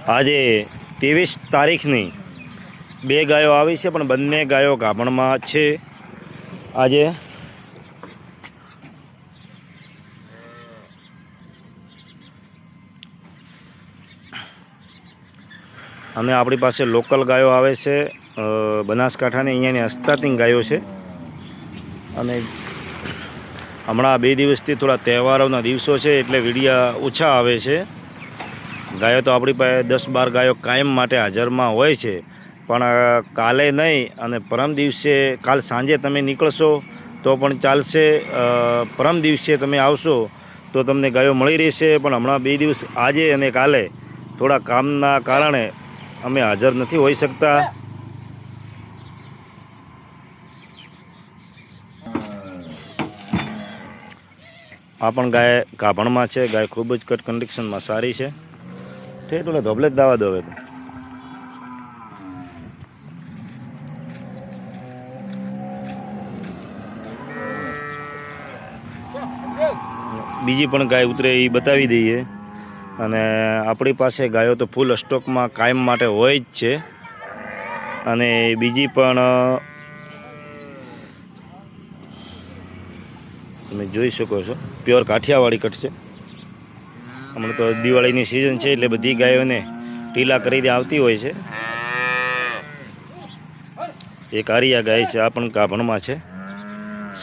આજે 23 તારીખની 2 ગાયો આવી છે, પણ બંને ગાયો ગાભણમાં છે. આજે અને આપણી પાસે લોકલ ગાયો આવે છે, બનાસકાંઠાની અહીંયાની હસ્તાતીન ગાયો છે. અને હમણાં 2 દિવસથી થોડા તહેવારોના દિવસો છે એટલે વિડીયા ઓછા આવે છે. ગાયો તો આપણી પાસે 10-12 ગાયો કાયમ માટે હાજરમાં હોય છે, પણ કાલે નહીં અને પરમ દિવસે, કાલ સાંજે તમે નીકળશો તો પણ ચાલશે, પરમ દિવસે તમે આવશો તો તમને ગાયો મળી રહેશે. પણ હમણાં 2 દિવસ આજે અને કાલે થોડા કામના કારણે અમે હાજર નથી હોઈ શકતા. આ પણ ગાય ગાભણમાં છે. ગાય ખૂબ જ કટ કન્ડિશનમાં સારી છે. ઠેઠ ઓલે ધોબલે જ દાવા દો. હવે તો બીજી પણ ગાય ઉતરે એ બતાવી દઈએ. અને આપણી પાસે ગાયો તો ફૂલ સ્ટોકમાં કાયમ માટે હોય જ છે. અને બીજી પણ તમે જોઈ શકો છો, પ્યોર કાઠિયાવાડી કટ છે. હમણાં તો દિવાળીની સિઝન છે એટલે બધી ગાયોને ટીલા કરીને આવતી હોય છે. એક આરિયા ગાય છે, આ પણ ગાભણમાં છે,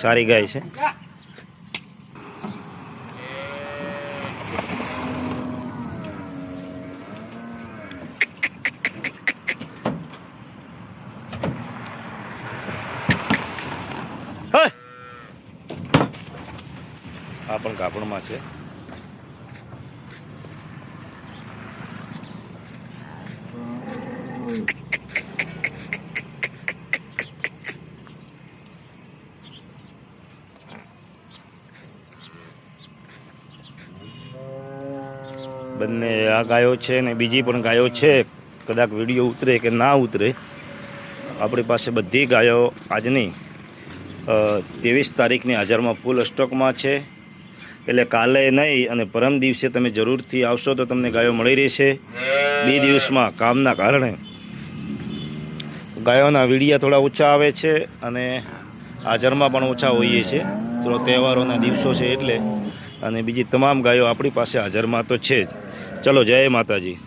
સારી ગાય છે. આ પણ કાપડમાં છે. બંને આ ગાયો છે ને બીજી પણ ગાયો છે. કદાચ વિડીયો ઉતરે કે ના ઉતરે, આપણી પાસે બધી ગાયો આજની 23 તારીખની હાજરમાં ફૂલ સ્ટોકમાં છે. એટલે કાલે નહીં અને પરમ દિવસે તમે જરૂરથી આવશો તો તમને ગાયો મળી રહેશે. 2 દિવસમાં કામના કારણે ગાયોના વિડીયા થોડા ઓછા આવે છે અને હાજરમાં પણ ઓછા હોઈએ છે. થોડો તહેવારોના દિવસો છે એટલે. અને બીજી તમામ ગાયો આપણી પાસે હાજરમાં તો છે જ. ચલો, જય માતાજી.